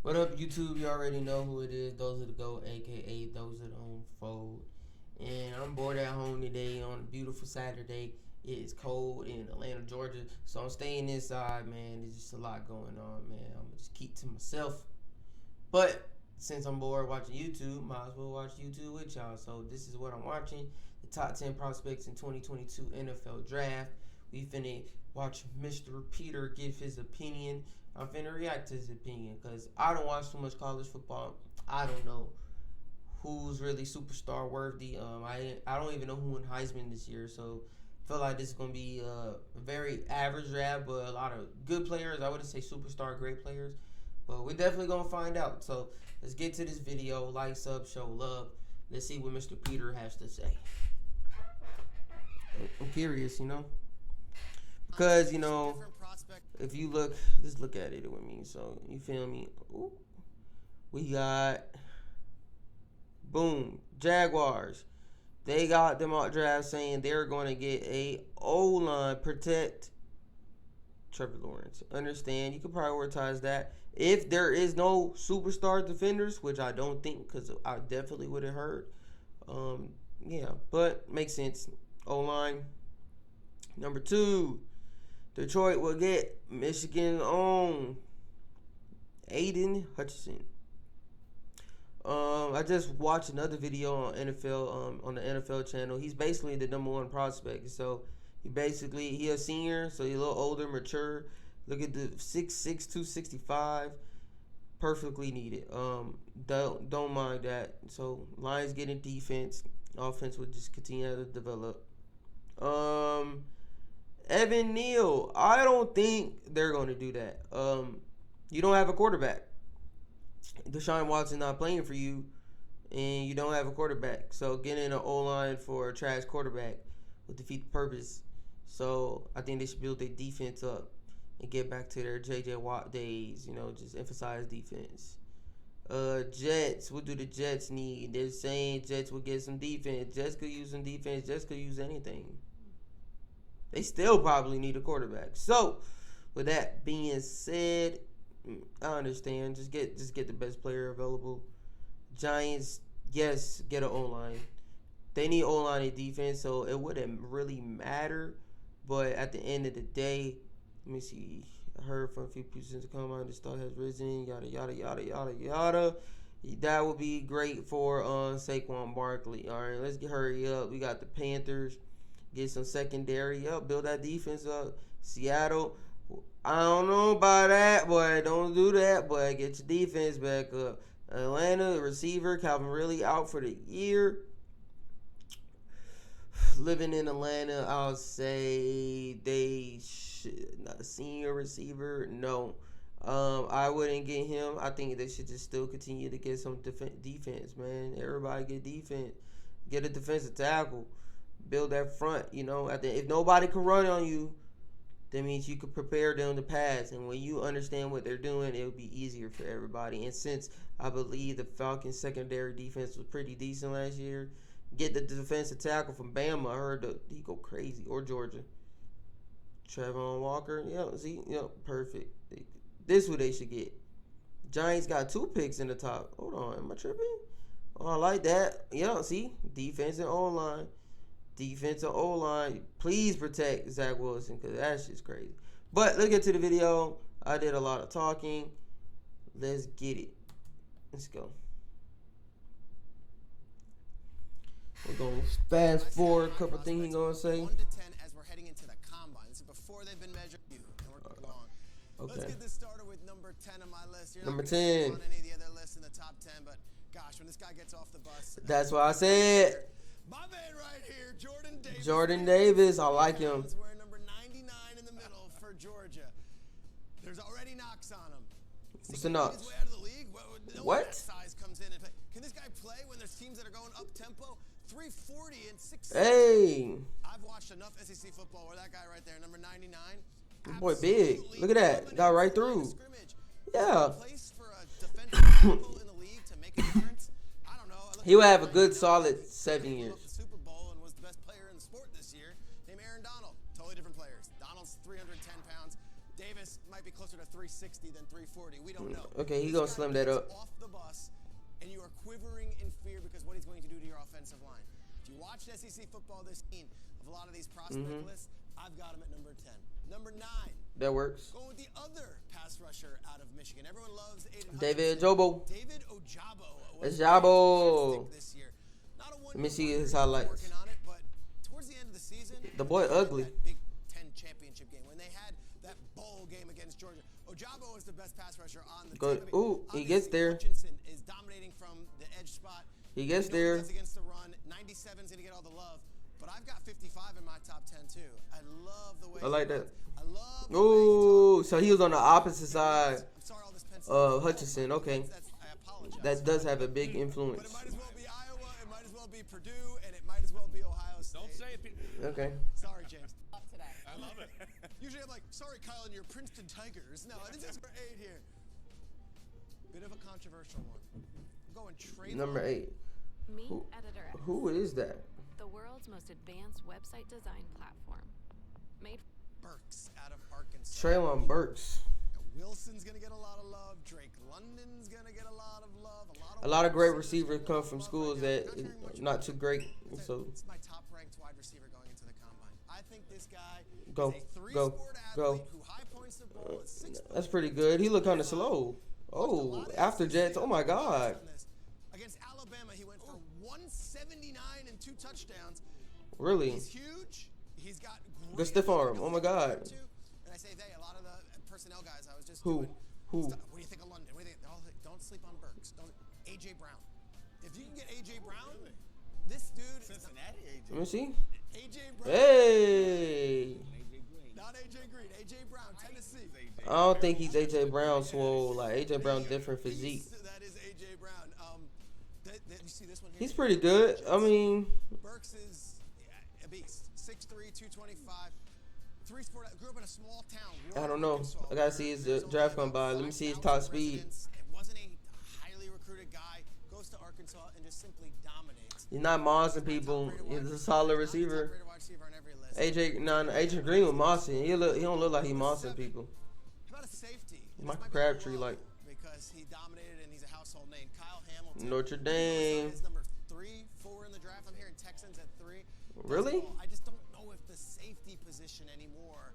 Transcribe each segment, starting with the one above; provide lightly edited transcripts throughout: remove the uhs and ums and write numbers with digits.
What up, YouTube? You already know who it is. Those are the GOAT, aka Those are the Unfold. And I'm bored at home today on a beautiful Saturday. It is cold in Atlanta, Georgia, so I'm staying inside, man. There's just a lot going on, man. I'm gonna just keep to myself. But since I'm bored watching YouTube, might as well watch YouTube with y'all. So this is what I'm watching: the top 10 prospects in 2022 NFL Draft. We finna watch Mr. Peter give his opinion. I'm finna react to his opinion because I don't watch too much college football. I don't know who's really superstar worthy. I don't even know who won Heisman this year, so I feel like this is gonna be a very average draft, but a lot of good players. I wouldn't say superstar great players, but we're definitely gonna find out. So let's get to this video. Like, sub, show love. Let's see what Mr. Peter has to say. I'm curious, because if you look, just look at it with me. So you feel me? Ooh. We got boom Jaguars. They got them out draft saying they're going to get a O line protect Trevor Lawrence. Understand? You can prioritize that. If there is no superstar defenders, which I don't think, because I definitely would have heard. Yeah, but makes sense. O line. Number 2, Detroit will get Michigan own Aiden Hutchinson. I just watched another video on NFL, on the NFL channel. He's basically the number 1 prospect. So he a senior, so he's a little older, mature. Look at the 6'6", 265. Perfectly needed. Don't mind that. So Lions getting defense. Offense will just continue to develop. Evan Neal. I don't think they're going to do that. You don't have a quarterback. Deshaun Watson not playing for you, and you don't have a quarterback. So getting an O-line for a trash quarterback would defeat the purpose. So I think they should build their defense up and get back to their J.J. Watt days. Just emphasize defense. Jets. What do the Jets need? They're saying Jets will get some defense. Jets could use some defense. Jets could use anything. They still probably need a quarterback. So, with that being said, I understand. Just get the best player available. Giants, yes, get an O-line. They need O-line and defense, so it wouldn't really matter. But at the end of the day, let me see. I heard from a few people since the combine, the stock has risen, yada, yada, yada, yada, yada. That would be great for Saquon Barkley. All right, let's hurry up. We got the Panthers. Get some secondary up. Build that defense up. Seattle. I don't know about that, boy. Don't do that, boy. Get your defense back up. Atlanta, the receiver, Calvin Ridley out for the year. Living in Atlanta, I'll say they should not a senior receiver. No, I wouldn't get him. I think they should just still continue to get some defense, man. Everybody get defense. Get a defensive tackle. Build that front. If nobody can run on you, that means you could prepare them to pass. And when you understand what they're doing, it'll be easier for everybody. And since I believe the Falcons' secondary defense was pretty decent last year, get the defensive tackle from Bama. I heard he go crazy. Or Georgia. Trevon Walker. Perfect. This is what they should get. Giants got 2 picks in the top. Hold on, am I tripping? Oh, I like that. See? Defense and O-line. Defensive O-line. Please protect Zach Wilson, because that's just crazy. But let's get to the video. I did a lot of talking. Let's get it. Let's go. We're going to fast forward a couple things he's going to say. 1 to 10 as we're heading into the combine. This is before they've been measured. And we're long. Okay. Let's get this started with number 10 on my list. You're Number not gonna see 10. on any of the other lists in the top 10, but gosh, when this guy gets off the bus. That's why I said. My man right here, Jordan Davis. Jordan Davis, I like him. Wearing number 99 in the middle for Georgia. There's already knocks on him. What's the knocks? Way out of the league? What? That size comes in and play. Can this guy play when there's teams that are going up tempo? 340 and 6. Hey. I've watched enough SEC football where that guy right there, number 99. This boy big. Look at that. Got right through. Yeah. Place for a defensive tackle in the league to make a difference. I don't know. He will have a good solid 7 years. The Super Bowl and was the best player in the sport this year. Named Aaron Donald. Totally different players. Donald's 310 pounds. Davis might be closer to 360. 360 than 340. We don't know. Okay, he This gonna guy slim that gets up. off the bus, and you are quivering in fear because what he's going to do to your offensive line. If you watched SEC football this season of a lot of these prospect lists, I've got him at number 10. Number 9. That works. Going with the other pass rusher out of Michigan. Everyone loves Aiden David Hutchinson. Ojabo. David Ojabo. was Ojabo. fantastic this year. Not a Let me see wonder his he's been highlights. working on it, but towards the end of the season, The boy when they had ugly. that Big Ten championship game, when they had that bowl game against Georgia, Ojabo was the best pass rusher on the Go- team. ooh, he gets obviously, there. Hutchinson is dominating from the edge spot. He gets We know there. He does against the run. 97 is going to get all the love. But I've got 55 in my top 10 too. I love the way I like he that. runs. I love the way he Ooh, talks. so he was on the opposite side I'm sorry, all this Penn State of stuff. Hutchinson. Okay, I apologize. that does have a big But influence. it might as well be Iowa, it might as well be Purdue, and it might as well be Ohio State. Don't say it. Okay. Sorry, James. Up today. I love it. Usually I'm like, sorry, Kyle, and your Princeton Tigers. No, this is number 8 here. Bit of a controversial one. I'm going Trey. Number 8. Meet Who- Editor X, Who is that? the world's most advanced website design platform. Made Burks out of Arkansas. Traylon Burks. Now, Wilson's going to get a lot of love. Drake London's going to get a lot of love. A lot of great wide receivers get a come lot of from love schools right now. that Not hearing much not about too him. great. It's So it's my top-ranked wide receiver going into the combine. I think this guy Go, is a three-sport go, athlete go. who high points the ball. Is 6 that's pretty good. He looked kind of slow. Oh, after Jets. Oh my God. Against Alabama, he went for 179 and 2 touchdowns. Really? He's huge. He's got Good great stiff arm. ability Oh my to God. run too. And I say they, a lot of the personnel guys. I was just Who? doing. Who? What do you think of London? What do you think? Don't sleep on Burks. Don't. AJ Brown. If you can get AJ Brown, this dude is not, Cincinnati Let me see. AJ Brown. Hey. Not AJ Green. AJ Brown, Tennessee. I don't think he's AJ Brown swole. Like AJ Brown, different physique. That is AJ Brown. You see this one here? He's pretty good. I mean, Burks is a beast. 6'3", 225. Three-sport. Grew up in a small town. I don't know. Arkansas, I gotta see his where there's draft only come by. about Let me see his 5,000 top speed. residents. It wasn't a highly recruited guy. Goes to Arkansas and just simply dominates. He's not mossing people. He's a solid receiver. AJ Green was mossing. He don't look like he mossing people. How about a safety? Michael This might be Crabtree, low like because he dominated and he's a household name. Kyle Hamilton. Notre Dame. Is number 3, 4 in the draft. I'm hearing Texans at 3. Really? I just don't know if the safety position anymore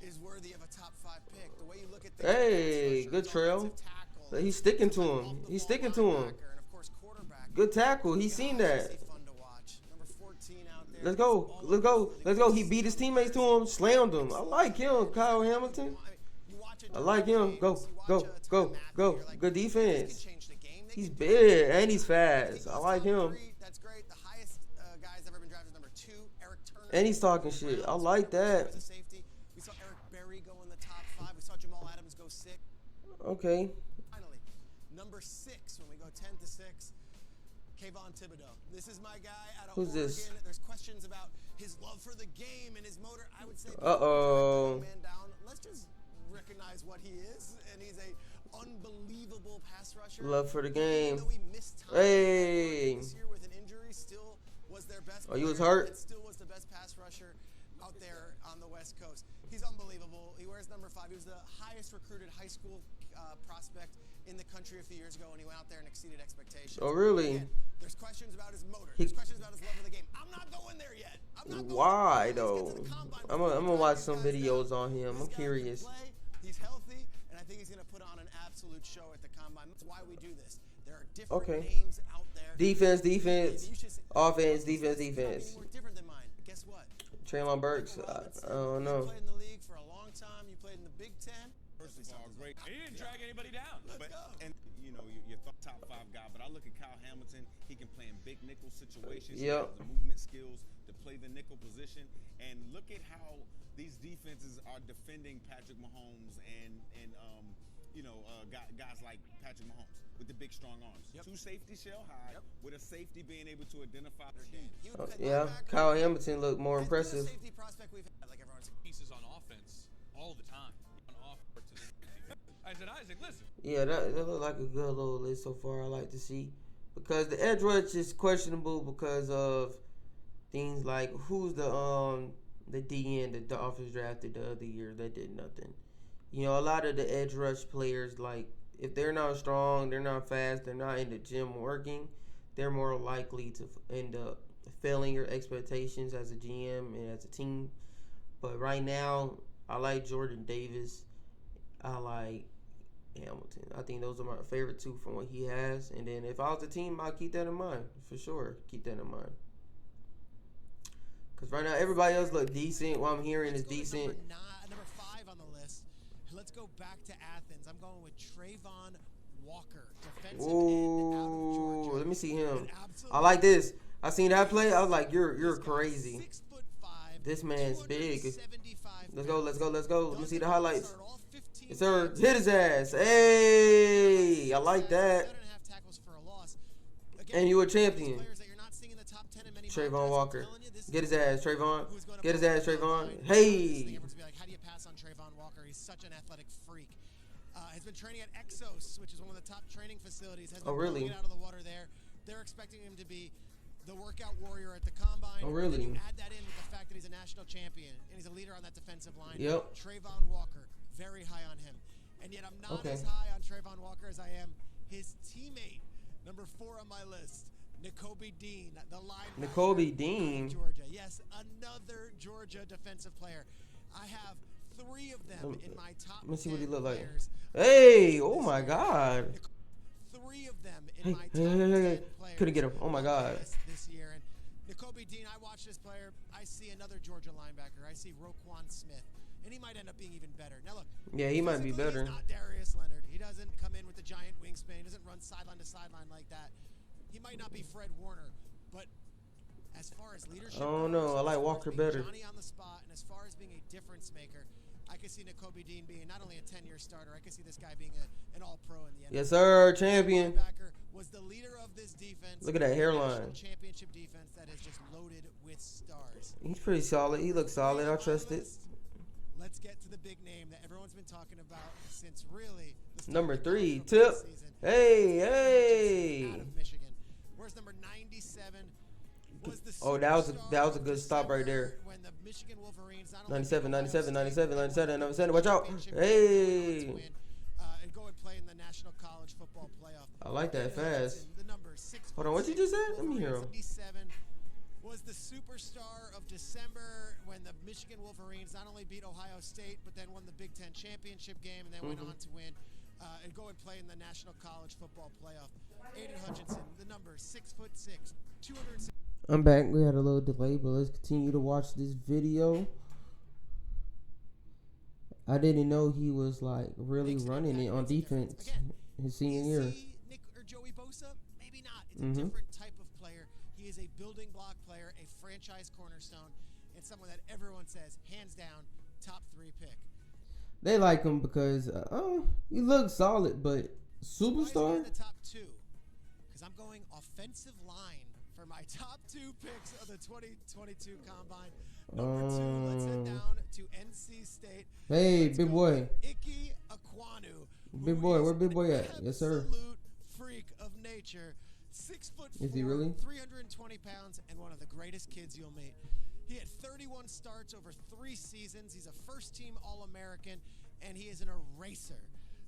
is worthy of a top 5 pick. The way you look at the Hey, good trail. He's sticking to him. He's sticking to him. And of course, quarterback. Good tackle. He's seen that. Obviously fun to watch. Number 14 out there. Let's go. Let's go. Let's go. He beat his teammates to him, slammed him. I like him, Kyle Hamilton. I like him. Go, go, go, go. Good defense. He's big and he's fast. I like him. That's great. The highest guy's ever been drafted is number 2, Eric Turner. And he's talking shit. I like that. As a safety. We saw Eric Berry go in the top 5. We saw Jamal Adams go 6. Okay. Finally, number 6 when we go 10 to 6. Kayvon Thibodeau. This is my guy out of Who's Oregon. this? There's questions about his love for the game and his motor. I would say, Uh-oh. man down. Let's just recognize what he is, and he's a unbelievable pass rusher. Love for the Even game. though he missed time Hey. this year with an injury, still was their best. Oh, you was player hurt? and still was the best pass rusher out there on the West Coast. He's unbelievable. He wears number 5. He was the highest recruited high school prospect in the country a few years ago, and he went out there and exceeded expectations. Oh, really? Again, there's questions about his motor. There's questions about his love of the game. I'm not going there yet. I'm not going Why there. Let's get though? to the combine I'm before gonna we watch drive some you guys videos down. on him. This I'm guy can curious. play. He's healthy, and I think he's going to put on an absolute show at the combine. That's why we do this. There are different Okay. names out there. Defense, And defense, you should say, offense, "This defense, is not any defense. more different than mine." Guess what? Traylon Burks. Michael Robinson, I don't You know. played in the league for a long time. You played in the Big Ten. First of all, great. He didn't drag anybody down. Let's But, go. and you know, you're top 5 guy, but I look at Kyle Hamilton. He can play in big nickel situations. He Yep. has the movement skills to play the nickel position. And look at how these defenses are defending Patrick Mahomes and guys like Patrick Mahomes with the big strong arms. Yep. 2 safety shell high Yep. with a safety being able to identify the He huge. would play Yeah, linebacker. Kyle Hamilton looked more As good a impressive. safety prospect we've had, like everyone's Pieces on offense all the time. On off to the I said, Isaac, listen. Yeah, that looked like a good little list so far. I like to see because the edge rush is questionable because of things like who's the DN that the Dolphins drafted the other year that did nothing. You know, a lot of the edge rush players, like, if they're not strong, they're not fast, they're not in the gym working, they're more likely to end up failing your expectations as a GM and as a team. But right now, I like Jordan Davis. I like Hamilton. I think those are my favorite two from what he has. And then if I was a team, I'd keep that in mind. For sure. Keep that in mind. Because right now, everybody else look decent. What I'm hearing is decent. Number 5 on the list. Let's go back to Athens. I'm going with Trayvon Walker, defensive end out of Ooh, Georgia. let me see him. An absolute I like this. I seen that play. I was like, you're This guy's crazy. 6'5", This man's big. 275 Let's go, let's go, let's go. Let me see the Doesn't highlights. start all 15 Yes, sir. games. Hit his ass. Hey, I like that. 7.5 tackles for a loss. Again, And you a these champion. players that you're not seeing in the top 10 in many mock Trayvon drafts, I'm Walker. telling you, this Get his is ass, Trayvon. who's gonna Get his blow ass, the Trayvon. line. This thing, Hey. everyone's gonna be like, how do you pass on Trayvon Walker? He's such an athletic freak. Has been training at Exos, which is one of the top training facilities. Has been Oh, really? blowing it out of the water there. They're expecting him to be the workout warrior at the combine. Oh, And really? then you add that in with the fact that he's a national champion and he's a leader on that defensive line. Yep. Trayvon Walker, very high on him. And yet I'm not Okay. as high on Trayvon Walker as I am his teammate. Number 4 on my list, Nakobe Dean, the linebacker. Nakobe Dean. Georgia. Yes, another Georgia defensive player. I have 3 of them in my top Let me see what he 10 look like. players. Hey, oh my God. 3 of them in Hey, my top hey, 10 hey, hey. players. Couldn't get him. Oh my on God. this year. And Nakobe Dean, I watch this player. I see another Georgia linebacker. I see Roquan Smith. And he might end up being even better. Now look. Yeah, he might be physically, better. He's not Darius Leonard. He doesn't come in with the giant wingspan. He doesn't run sideline to sideline like that. He might not be Fred Warner, but as far as leadership I don't goes, know. I like as far as Walker being better. Johnny on the spot, and as far as being a difference maker, I could see Nakobe Dean being not only a 10-year starter, I could see this guy being an all-pro in the NFL. Yes, sir. Champion. Linebacker was the leader of this defense. Look at that a hairline. national championship defense that is just loaded with stars. He's pretty solid. He looks solid. I trust it. Let's get to the big name that everyone's been talking about since really the start Number of the 3, college Tip. football season. Hey, Out hey. of Michigan. Where's number 97? Was the Oh, that was a superstar good of stop right there. December when the Michigan Wolverines not only 97, beat Ohio 97, State, 97, but 97, won the 97. Watch out. championship game, went on to Hey. win, and go and play in the National College Football Playoff. I like that David fast. Hudson, the number 6 Hold on, what you just said? Let me hear him. 97 was the superstar of December when the Michigan Wolverines not only beat Ohio State, but then won the Big Ten championship game and then went on to win and go and play in the National College Football Playoff. Aiden Hutchinson, the number 6'6", 206. I'm back. We had a little delay, but let's continue to watch this video. I didn't know he was like really running it on defense his senior year. See Nick or Joey Bosa? Maybe not. It's Mhm. a different type of player. He is a building block player, a franchise cornerstone, and someone that everyone says, hands down, top 3 pick. They like him because he looks solid, but Why is he superstar. in the top 2? Because I'm going offensive line for my top 2 picks of the 2022 Combine. Number 2, let's head down to NC State. Hey, Let's big go boy. with Ike Ekwonu. Big who boy, is where big boy an at? Yes, sir. Absolute freak of nature. 6'4", Is he really? 320 pounds, and one of the greatest kids you'll meet. He had 31 starts over 3 seasons. He's a first-team All-American, and he is an eraser.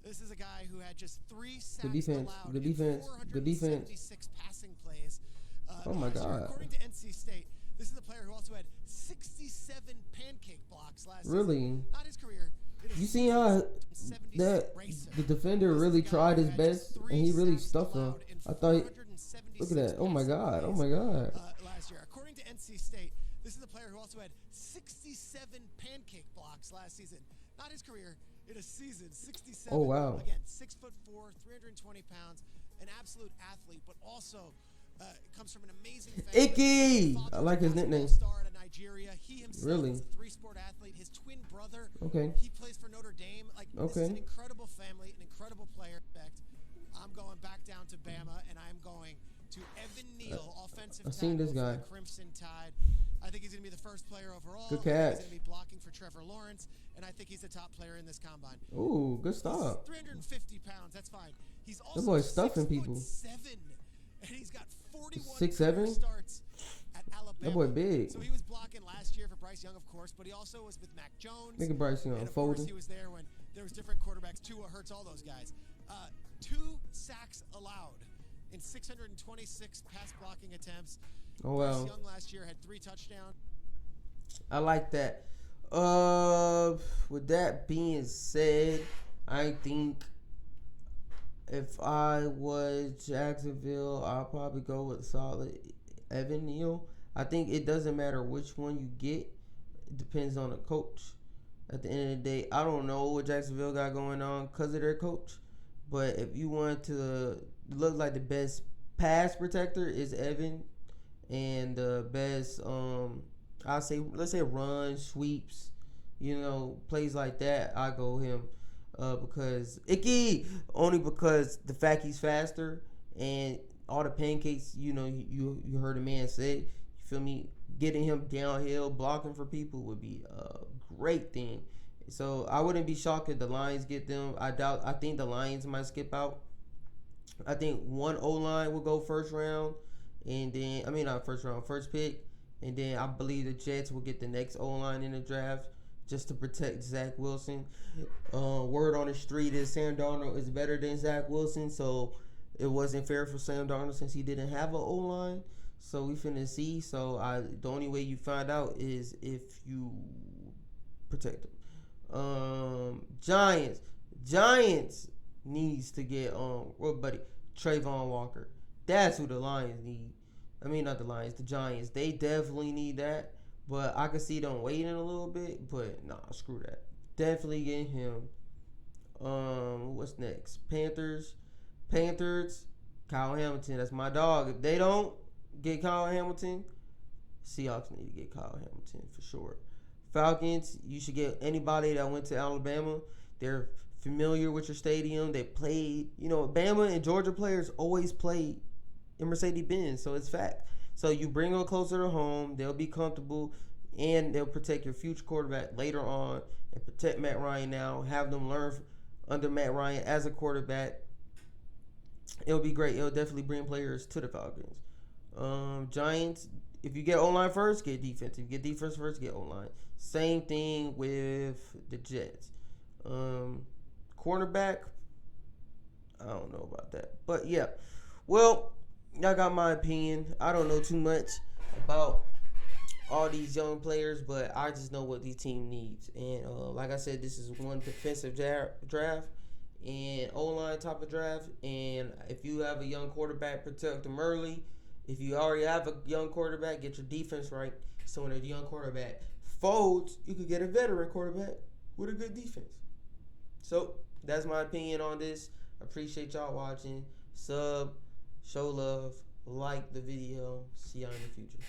This is a guy who had just 3 sacks defense, allowed good in defense, good defense. 476 passing plays. Oh my last year. God. According to NC State, this is a player who also had 67 pancake blocks last Really? season. Not his career. It is You see how 76 that racer. the defender This is really a guy tried who his had best just and 3 he really sacks stuffed him. allowed in I thought. 476 Look at that! Oh my passing God! Oh plays, my God! last year. According to NC State, this is a player who also had 67 pancake blocks last season. Not his career, in a season, 67. Oh, wow. Again, 6'4", 320 pounds, an absolute athlete, but also comes from an amazing family. Icky! Father I like his was a nickname. basketball star out of Nigeria. He himself Really? is a 3-sport athlete. His twin brother, Okay. he plays for Notre Dame. Like, this is Okay. an incredible family, an incredible player. I'm going back down to Bama, and I'm going to Evan Neal, offensive I've seen tackle this for guy. the Crimson Tide. I think he's going to be the first player overall. Good I think catch. he's going to be blocking for Trevor Lawrence, and I think he's the top player in this combine. Ooh, good He's stop. 350 pounds. That's fine. He's also boy's stuffing people. 6'7", and he's got 41 6'7"? career starts at Alabama. That boy big. So he was blocking last year for Bryce Young, of course, but he also was with Mac Jones. Look at Bryce Young And of course, folding. he was there when there was different quarterbacks. Tua hurts all those guys. 2 sacks allowed in 626 pass blocking attempts. Oh, Bryce well. Young last year had 3 touchdowns. I like that. With that being said, I think if I was Jacksonville, I'll probably go with solid Evan Neal. I think it doesn't matter which one you get. It depends on the coach. At the end of the day, I don't know what Jacksonville got going on because of their coach. But if you want to look like the best pass protector is Evan, and the best, let's say run, sweeps, plays like that, I go him. Because only because the fact he's faster and all the pancakes, you heard a man say, you feel me? Getting him downhill, blocking for people would be a great thing. So I wouldn't be shocked if the Lions get them. I think the Lions might skip out. I think one O-line will go first round, and then not first round, first pick, and then I believe the Jets will get the next O-line in the draft just to protect Zach Wilson. Word on the street is Sam Darnold is better than Zach Wilson, so it wasn't fair for Sam Darnold since he didn't have an O-line. So we finna see. So the only way you find out is if you protect him. Giants needs to get Trayvon Walker. That's who the Lions need. Not the Lions, the Giants. They definitely need that. But I can see them waiting a little bit. But nah, screw that. Definitely get him. What's next? Panthers. Kyle Hamilton. That's my dog. If they don't get Kyle Hamilton, Seahawks need to get Kyle Hamilton for sure. Falcons, you should get anybody that went to Alabama. They're familiar with your stadium. They played, Bama and Georgia players always played in Mercedes-Benz, so it's fact. So you bring them closer to home, they'll be comfortable, and they'll protect your future quarterback later on and protect Matt Ryan now. Have them learn under Matt Ryan as a quarterback. It'll be great. It'll definitely bring players to the Falcons. Giants, if you get O-line first, get defense. If you get defense first, get O-line. Same thing with the Jets. Cornerback, I don't know about that. But yeah. Well, y'all got my opinion. I don't know too much about all these young players, but I just know what these team needs. And like I said, this is one defensive draft and O-line type of draft. And if you have a young quarterback, protect them early. If you already have a young quarterback, get your defense right. So when a young quarterback folds, you could get a veteran quarterback with a good defense. So that's my opinion on this. Appreciate y'all watching. Sub, show love, like the video. See y'all in the future.